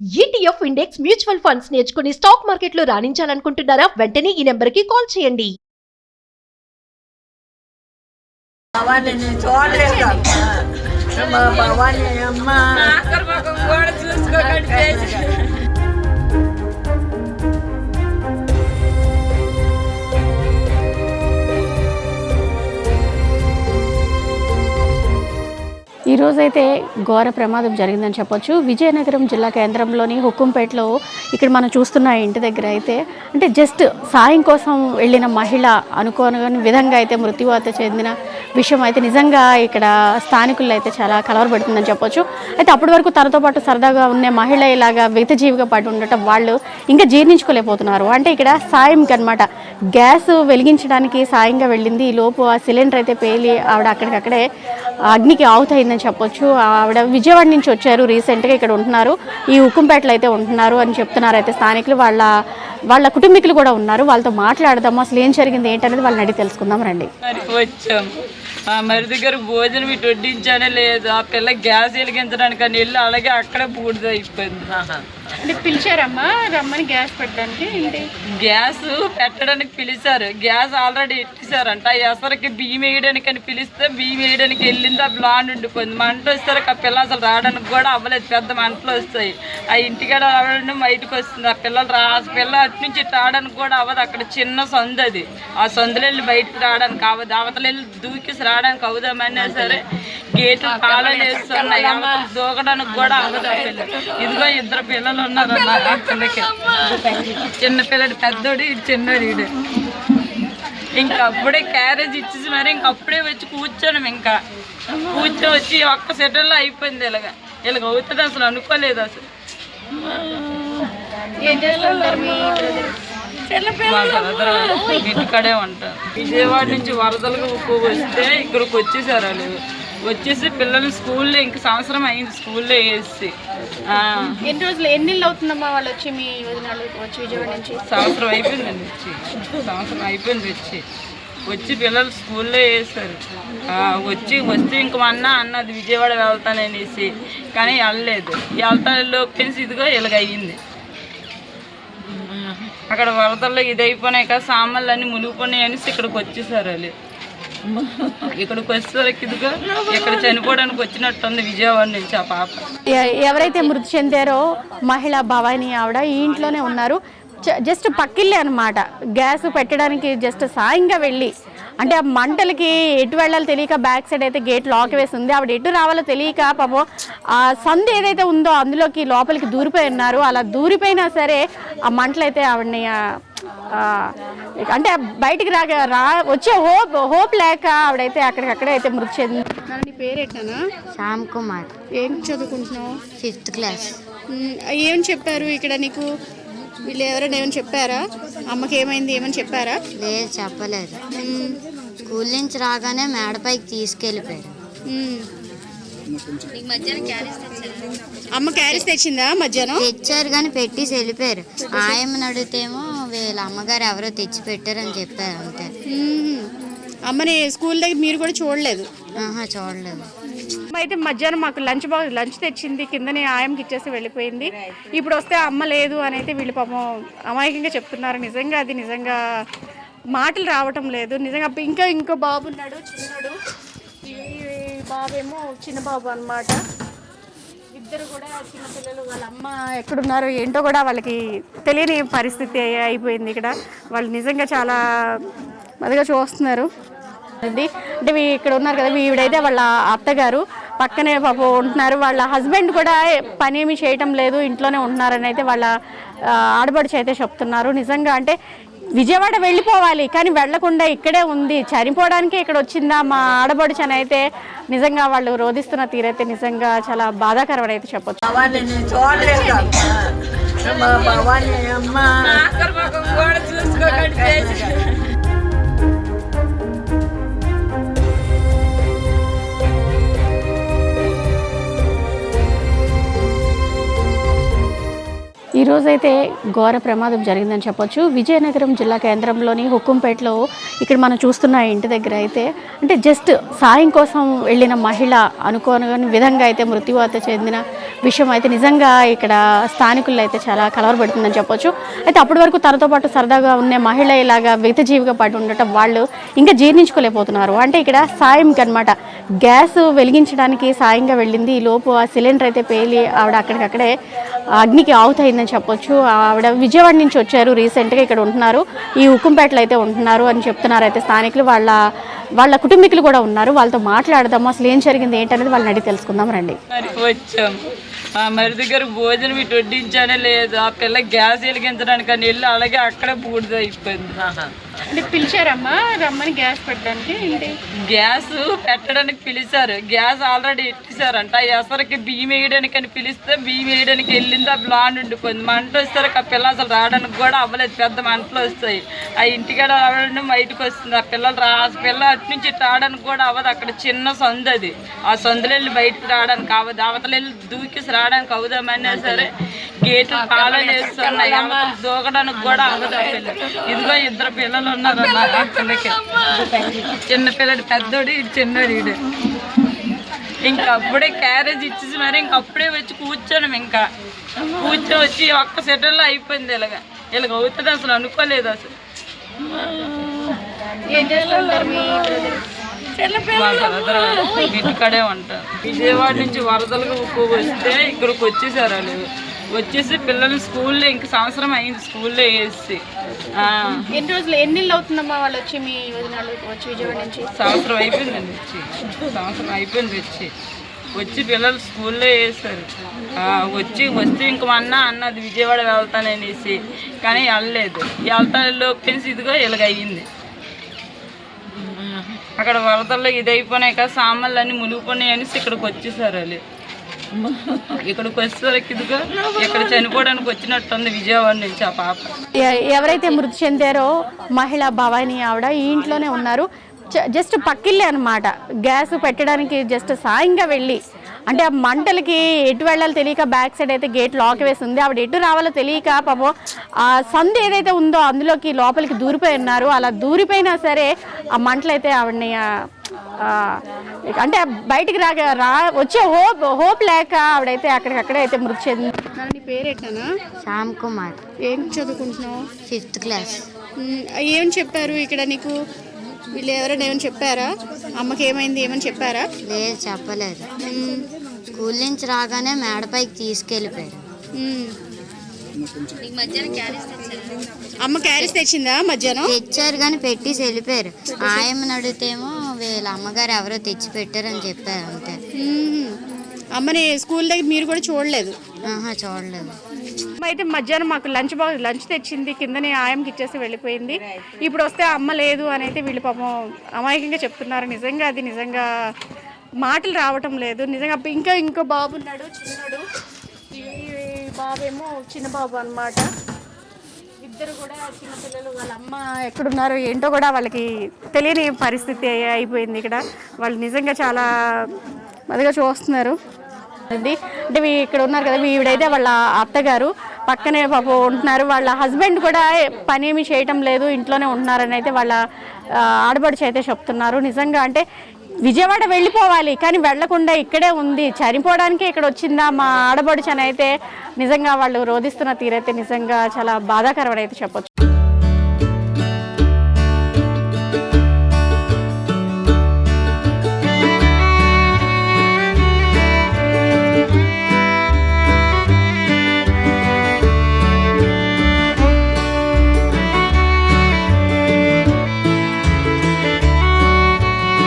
ETF index mutual funds నేర్చుకుని stock మార్కెట్లో రాణించాలనుకుంటున్నారా? వెంటనే ఈ నెంబర్కి కాల్ చేయండి. భవానీ చూడలేదు మా భవానీ అమ్మ కూడా చూసుకోకండి. ఈరోజైతే ఘోర ప్రమాదం జరిగిందని చెప్పొచ్చు. విజయనగరం జిల్లా కేంద్రంలోని హుకుంపేటలో ఇక్కడ మనం చూస్తున్న ఇంటి దగ్గర అయితే అంటే జస్ట్ సాయం కోసం వెళ్ళిన మహిళ అనుకోని విధంగా అయితే మృత్యువాత చెందిన విషయం అయితే నిజంగా ఇక్కడ స్థానికులు అయితే చాలా కలవరపడుతుందని చెప్పొచ్చు. అయితే అప్పటి వరకు తనతో పాటు సరదాగా ఉన్న మహిళ ఇలాగా విగతజీవిగా పడి ఉండటం వాళ్ళు ఇంకా జీర్ణించుకోలేకపోతున్నారు. అంటే ఇక్కడ సాయంకి అనమాట గ్యాస్ వెలిగించడానికి సాయంగా వెళ్ళింది. ఈ లోపు ఆ సిలిండర్ అయితే పేలి ఆవిడ అక్కడికక్కడే అగ్నికి ఆవుతయిందని చెప్పొచ్చు. ఆవిడ విజయవాడ నుంచి వచ్చారు, రీసెంట్గా ఇక్కడ ఉంటున్నారు, ఈ ఉక్కుంపేటలో అయితే ఉంటున్నారు అని చెప్తున్నారు. అయితే స్థానికులు వాళ్ళ కుటుంబీకులు కూడా ఉన్నారు. వాళ్ళతో మాట్లాడదాము, అసలు ఏం జరిగింది ఏంటనేది వాళ్ళని అడిగి తెలుసుకుందాం రండి. వచ్చాం మరి దగ్గర భోజనం ఇటు వడ్డించానే లేదు. ఆ పిల్ల గ్యాస్ వెలిగించడానికి అని వెళ్ళి అలాగే అక్కడే బూడిద అయిపోయింది. అంటే పిలిచారమ్మా రమ్మని గ్యాస్ పెట్టడానికి? గ్యాస్ పెట్టడానికి పిలిచారు, గ్యాస్ ఆల్రెడీ ఎట్టేసారంట. ఎసరికి బియ్యం వేయడానికి అని పిలిస్తే బియ్యం వేయడానికి వెళ్ళింది, ఆ బ్లాండ్ ఉండిపోయింది. మంట వచ్చేసరికి ఆ పిల్ల అసలు రావడానికి కూడా అవ్వలేదు, పెద్ద మంటలు వస్తాయి. ఆ ఇంటికాడ రావడం బయటకు వస్తుంది. ఆ పిల్ల అటు నుంచి ఇటు రావడానికి కూడా అవ్వదు. అక్కడ చిన్న సందు, అది ఆ సందులో వెళ్ళి బయటకు రావడానికి అవ్వదు. అవతల వెళ్ళి దూకేసి రావడానికి అవుదామన్నా సరే గేట్లు తాళాలు వేస్తున్నాయి, దూకడానికి కూడా అవ్వదు. ఆ పిల్ల ఇదిగో ఇద్దరు పిల్లలు ఉన్నారు ఆ పిల్లకి, చిన్న పిల్లడు పెద్దోడు, ఇటు చిన్నోడు. ఇడు ఇంకా అప్పుడే క్యారేజ్ ఇచ్చేసి మరి ఇంకప్పుడే వచ్చి కూర్చోను. ఇంకా కూర్చొని వచ్చి ఒక్క సెటల్లో అయిపోయింది. ఇలాగ అవుతుంది అసలు అనుకోలేదు. అసలు ఇంటికాడే ఉంటారు. విజయవాడ నుంచి వరదలుగా వస్తే ఇక్కడికి వచ్చేసారు. వాళ్ళు వచ్చేసి పిల్లలు స్కూల్లో ఇంక సంవత్సరం అయింది స్కూల్లో వేసి. ఎన్ని రోజులు ఎన్నిళ్ళు అవుతుందమ్మా వాళ్ళు వచ్చి మీ వదినాలు వచ్చి విజయవాడ నుంచి? సంవత్సరం అయిపోయిందండి వచ్చి పిల్లలు స్కూల్లో వేసారు. వస్తే ఇంక అన్నది విజయవాడ వెళ్తాననేసి, కానీ వెళ్ళలేదు. వెళ్తాలోకి ఇదిగో ఇలాగ అయ్యింది. అక్కడ వరదల్లో ఇది అయిపోయినాయి కదా, సామాన్లు అన్నీ మునిగిపోయినాయి అనేసి ఇక్కడికి వచ్చేసారు. వాళ్ళు ఇక్కడికి వచ్చేసరికి ఇదిగో ఇక్కడ చనిపోవడానికి వచ్చినట్టుంది విజయవాడ నుంచి. ఆ పాప ఎవరైతే మృతి చెందారో మహిళ భవానీ ఆవిడ ఈ ఇంట్లోనే ఉన్నారు. జస్ట్ పక్కిల్లే అనమాట. గ్యాస్ పెట్టడానికి జస్ట్ సాయంగా వెళ్ళి, అంటే ఆ మంటలకి ఎటు వెళ్ళాలో తెలియక బ్యాక్ సైడ్ అయితే గేట్ లాక్ వేసి ఉంది. ఆవిడ ఎటు రావాలో తెలియక పాపం ఆ సందు ఏదైతే ఉందో అందులోకి లోపలికి దూరిపోయి ఉన్నారు. అలా దూరిపోయినా సరే ఆ మంటలు అయితే ఆవిడని అంటే బయటికి వచ్చే హోప్ లేక ఆవిడైతే అక్కడికక్కడే అయితే మృతి చెందింది. నీ పేరేంటనా? శ్యామ్ కుమార్. ఏం చదువుకుంటున్నావు? 5th class. ఏం చెప్పారు ఇక్కడ నీకు? వీళ్ళు ఎవరైనా ఏమైనా చెప్పారా? అమ్మకి ఏమైంది ఏమని చెప్పారా? లేదు, చెప్పలేదు. స్కూల్ నుంచి రాగానే మేడపైకి తీసుకెళ్ళిపోయారు. అమ్మ క్యారేజ్ తెచ్చిందా? మధ్యాహ్నం తెచ్చారు కానీ పెట్టేసి వెళ్ళిపోయారు. ఆయమ్మని అడిగితేమో వీళ్ళ అమ్మగారు ఎవరో తెచ్చి పెట్టారని చెప్పారు, అంతే. అమ్మని స్కూల్ దగ్గర మీరు కూడా చూడలేదు? చూడలేదు. అయితే మధ్యాహ్నం మాకు లంచ్ తెచ్చింది, కిందనే ఆయంకి ఇచ్చేసి వెళ్ళిపోయింది. ఇప్పుడు వస్తే అమ్మ లేదు అని అయితే వీళ్ళు పాపం అమాయకంగా చెప్తున్నారు. నిజంగా అది నిజంగా మాటలు రావటం లేదు. నిజంగా ఇంకో బాబు ఉన్నాడు, చిన్నడు. ఈ బాబేమో చిన్న బాబు అనమాట. ఇద్దరు కూడా చిన్నపిల్లలు. వాళ్ళ అమ్మ ఎక్కడున్నారో ఏంటో కూడా వాళ్ళకి తెలియని పరిస్థితి అయిపోయింది. ఇక్కడ వాళ్ళు నిజంగా చాలా అదిగా చూస్తున్నారు. అంటే ఇక్కడ ఉన్నారు కదా, ఈవిడైతే వాళ్ళ అత్తగారు పక్కనే పాపం ఉంటున్నారు. వాళ్ళ హస్బెండ్ కూడా పని ఏమి చేయటం లేదు, ఇంట్లోనే ఉంటున్నారని అయితే వాళ్ళ ఆడబడుచు అయితే చెప్తున్నారు. నిజంగా అంటే విజయవాడ వెళ్ళిపోవాలి కానీ వెళ్లకుండా ఇక్కడే ఉంది, చనిపోవడానికే ఇక్కడ వచ్చిందా మా ఆడబడుచు అని అయితే నిజంగా వాళ్ళు రోధిస్తున్న తీరైతే నిజంగా చాలా బాధాకరమని అయితే చెప్పొచ్చు. ఈరోజైతే ఘోర ప్రమాదం జరిగిందని చెప్పొచ్చు. విజయనగరం జిల్లా కేంద్రంలోని హుకుంపేటలో ఇక్కడ మనం చూస్తున్న ఇంటి దగ్గర అయితే అంటే జస్ట్ సాయం కోసం వెళ్ళిన మహిళ అనుకోని విధంగా అయితే మృత్యువాత చెందిన విషయం అయితే నిజంగా ఇక్కడ స్థానికుల్లో అయితే చాలా కలవరపడుతుందని చెప్పొచ్చు. అయితే అప్పటి వరకు తనతో పాటు సరదాగా ఉన్న మహిళ ఇలాగా విగతజీవిగా పడి ఉండటం వాళ్ళు ఇంకా జీర్ణించుకోలేకపోతున్నారు. అంటే ఇక్కడ సాయంకి అనమాట గ్యాస్ వెలిగించడానికి సాయంగా వెళ్ళింది. ఈ లోపు ఆ సిలిండర్ అయితే పేలి ఆవిడ అక్కడికక్కడే అగ్నికి ఆవుతయిందని చెప్పొచ్చు. ఆవిడ విజయవాడ నుంచి వచ్చారు, రీసెంట్గా ఇక్కడ ఉంటున్నారు, ఈ హుకుంపేటలో అయితే ఉంటున్నారు అని చెప్తున్నారు. అయితే స్థానికులు వాళ్ళ కుటుంబీకులు కూడా ఉన్నారు, వాళ్ళతో మాట్లాడదాము, అసలు ఏం జరిగింది ఏంటనేది వాళ్ళని అడిగి తెలుసుకుందాం రండి. వచ్చాం మరి దగ్గర భోజనం ఇటు వడ్డించానే లేదు. ఆ పిల్ల గ్యాస్ వెలిగించడానికి అని వెళ్ళి అలాగే అక్కడే బూడిద అయిపోయింది. అంటే పిలిచారమ్మా రమ్మని గ్యాస్ పెట్టడానికి? గ్యాస్ పెట్టడానికి పిలిచారు, గ్యాస్ ఆల్రెడీ ఎట్టేసారంట. ఎసరికి బియ్యం వేయడానికి అని పిలిస్తే బియ్యం వేయడానికి వెళ్ళింది, ఆ బ్లాండ్ ఉండిపోయింది. మంట వచ్చేసరికి ఆ పిల్ల అసలు రావడానికి కూడా అవ్వలేదు, పెద్ద మంటలు వస్తాయి. ఆ ఇంటికాడ రావడం బయటకు వస్తుంది. ఆ పిల్ల అటు నుంచి ఇటు రావడానికి కూడా అవ్వదు, అక్కడ చిన్న సందు అది, ఆ సందులో వెళ్ళి బయటకు రావడానికి అవ్వదు. అవతల వెళ్ళి దూకేసి రావడానికి అవుదామన్నా సరే గేట్లు తాళాలు వేస్తున్నాయి, అవతల దూకడానికి కూడా అవ్వదు. ఆ పిల్ల ఇదిగో ఇద్దరు పిల్లలు ఉన్నారు ఆ పిల్లకి, చిన్న పిల్లడు పెద్దోడు, ఇటు చిన్నోడు. ఇడు ఇంకా అప్పుడే క్యారేజ్ ఇచ్చేసి మరి ఇంకప్పుడే వచ్చి కూర్చోను. ఇంకా కూర్చొని వచ్చి ఒక్క సెటల్లో అయిపోయింది. ఇలాగ అవుతుంది అసలు అనుకోలేదు. అసలు ఇంటికాడే ఉంటారు. విజయవాడ నుంచి వరదలుగా వస్తే ఇక్కడికి వచ్చేసారు వాళ్ళు. వచ్చేసి పిల్లలు స్కూల్లో ఇంక సంవత్సరం అయింది స్కూల్లో వేసి. ఎన్ని నెలలు అవుతుందమ్మా వాళ్ళు వచ్చి మీ వచ్చి విజయవాడ నుంచి? సంవత్సరం అయిపోయిందండి వచ్చి పిల్లలు స్కూల్లో వేస్తారు. వస్తే ఇంక అన్నది విజయవాడ వెళ్తాననేసి, కానీ వెళ్ళలేదు. వెళ్తాలోకి ఇదిగో ఇలాగ అయ్యింది. అక్కడ వరదల్లో ఇది అయిపోయినాయి కదా, సామాన్లు అన్నీ మునిగిపోయినాయి అనేసి ఇక్కడికి వచ్చేసారు వాళ్ళు. ఇక్కడికి వచ్చేసరికి ఇదిగో ఇక్కడ చనిపోవడానికి వచ్చినట్టుంది విజయవాడ నుంచి ఆ పాప. ఎవరైతే మృతి చెందారో మహిళ భవానీ ఆవిడ ఈ ఇంట్లోనే ఉన్నారు. జస్ట్ పక్కిల్లే అనమాట. గ్యాస్ పెట్టడానికి జస్ట్ సాయంగా వెళ్ళి, అంటే ఆ మంటలకి ఎటు వెళ్ళాలో తెలియక బ్యాక్ సైడ్ అయితే గేట్ లాక్ వేసి ఉంది. ఆవిడ ఎటు రావాలో తెలియక పాపం ఆ సందు ఏదైతే ఉందో అందులోకి లోపలికి దూరిపోయి ఉన్నారు. అలా దూరిపోయినా సరే ఆ మంటలు అయితే ఆవిడని అంటే బయటికి వచ్చే హోప్ లేక ఆవిడైతే అక్కడికక్కడే అయితే మృతి చెందింది. నీ పేరేటనా? శ్యామ్ కుమార్. ఏం చదువుకుంటున్నావు? 5th class. ఏం చెప్పారు ఇక్కడ నీకు? వీళ్ళు ఎవరైనా ఏమైనా చెప్పారా? అమ్మకి ఏమైంది ఏమని చెప్పారా? లేదు, చెప్పలేదు. స్కూల్ నుంచి రాగానే మేడపైకి తీసుకెళ్ళిపోయారు. అమ్మ క్యారేజ్ తెచ్చిందా? మధ్యాహ్నం తెచ్చారు కానీ పెట్టేసి వెళ్ళిపోయారు. ఆయమ్మని అడిగితేమో వీళ్ళ అమ్మగారు ఎవరో తెచ్చి పెట్టారని చెప్పారు అంతే. అమ్మని స్కూల్ దగ్గర మీరు కూడా చూడలేదు? చూడలేదు. అయితే మధ్యాహ్నం మాకు లంచ్ తెచ్చింది, కిందనే ఆయంకి ఇచ్చేసి వెళ్ళిపోయింది. ఇప్పుడు వస్తే అమ్మ లేదు అని అయితే వీళ్ళు పాపం అమాయకంగా చెప్తున్నారు. నిజంగా అది నిజంగా మాటలు రావటం లేదు. నిజంగా ఇంకో బాబు ఉన్నాడు, చిన్నడు. ఈ బాబేమో చిన్న బాబు అనమాట. ఇద్దరు కూడా చిన్నపిల్లలు. వాళ్ళ అమ్మ ఎక్కడున్నారో ఏంటో కూడా వాళ్ళకి తెలియని పరిస్థితి అయిపోయింది. ఇక్కడ వాళ్ళు నిజంగా చాలా అదిగా చూస్తున్నారు. అంటే ఇక్కడ ఉన్నారు కదా, ఈవిడైతే వాళ్ళ అత్తగారు పక్కనే పాపం ఉంటున్నారు. వాళ్ళ హస్బెండ్ కూడా పని ఏమి చేయటం లేదు, ఇంట్లోనే ఉంటున్నారని అయితే వాళ్ళ ఆడబడుచు అయితే చెప్తున్నారు. నిజంగా అంటే విజయవాడ వెళ్ళిపోవాలి కానీ వెళ్లకుండా ఇక్కడే ఉంది, చనిపోవడానికే ఇక్కడ వచ్చిందా మా ఆడబడుచు అని అయితే నిజంగా వాళ్ళు రోధిస్తున్న తీరైతే నిజంగా చాలా బాధాకరం అయితే చెప్పొచ్చు.